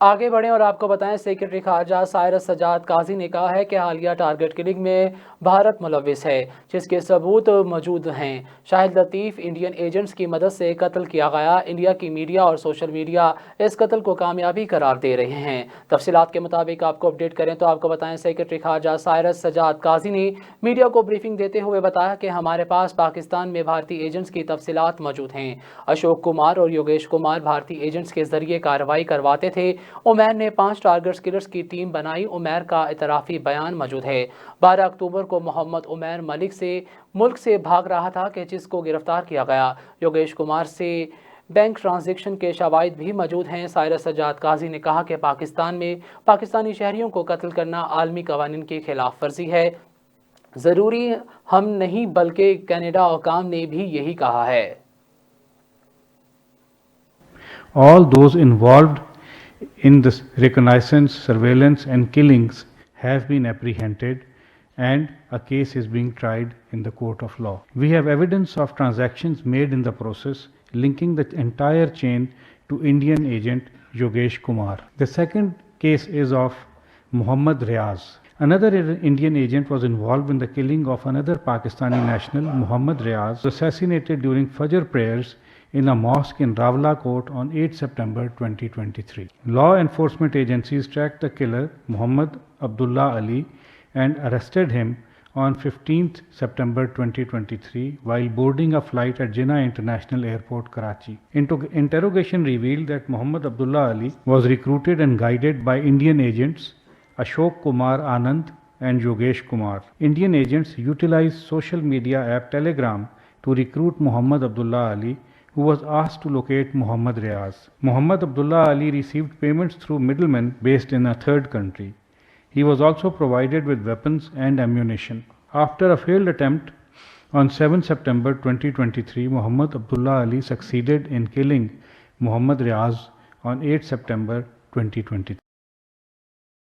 آگے بڑھیں اور آپ کو بتائیں سیکرٹری خارجہ سائرس سجاد قاضی نے کہا ہے کہ حالیہ ٹارگٹ کلنگ میں بھارت ملوث ہے جس کے ثبوت موجود ہیں۔ شاہد لطیف انڈین ایجنٹس کی مدد سے قتل کیا گیا۔ انڈیا کی میڈیا اور سوشل میڈیا اس قتل کو کامیابی قرار دے رہے ہیں۔ تفصیلات کے مطابق آپ کو اپڈیٹ کریں تو آپ کو بتائیں سیکرٹری خارجہ سائرس سجاد قاضی نے میڈیا کو بریفنگ دیتے ہوئے بتایا کہ ہمارے پاس پاکستان میں بھارتی ایجنٹس کی تفصیلات موجود ہیں۔ اشوک کمار اور یوگیش کمار بھارتی ایجنٹس کے ذریعے کارروائی کرواتے تھے۔ عمیر نے 5 ٹارگٹ کلرز کی ٹیم بنائی۔ عمیر کا اعترافی بیان موجود ہے۔ 12 اکتوبر کو محمد عمیر ملک سے بھاگ رہا تھا کہ جس کو گرفتار کیا گیا۔ یوگیش کمار سے بینک ٹرانزیکشن کے شواہد بھی موجود ہیں۔ سائرس سجاد قاضی نے کہا کہ پاکستان میں پاکستانی شہریوں کو قتل کرنا عالمی قوانین کی خلاف ورزی ہے۔ ضروری ہم نہیں بلکہ کینیڈا حکام نے بھی یہی کہا ہے۔ All those involved in this reconnaissance, surveillance and killings have been apprehended and a case is being tried in the court of law. We have evidence of transactions made in the process linking the entire chain to Indian agent Yogesh Kumar. The second case is of Muhammad Riaz. Another Indian agent was involved in the killing of another Pakistani national, Muhammad Riaz, assassinated during Fajr prayers in a mosque in Rawalakot on 8 September 2023. Law enforcement agencies tracked the killer, Muhammad Abdullah Ali, and arrested him on 15 September 2023 while boarding a flight at Jinnah International Airport, Karachi. Interrogation revealed that Muhammad Abdullah Ali was recruited and guided by Indian agents Ashok Kumar Anand and Yogesh Kumar. Indian agents utilized social media app Telegram to recruit Muhammad Abdullah Ali, who was asked to locate Muhammad Riaz. Muhammad Abdullah Ali received payments through middlemen based in a third country. He was also provided with weapons and ammunition. After a failed attempt on 7 September 2023, Muhammad Abdullah Ali succeeded in killing Muhammad Riaz on 8 September 2023.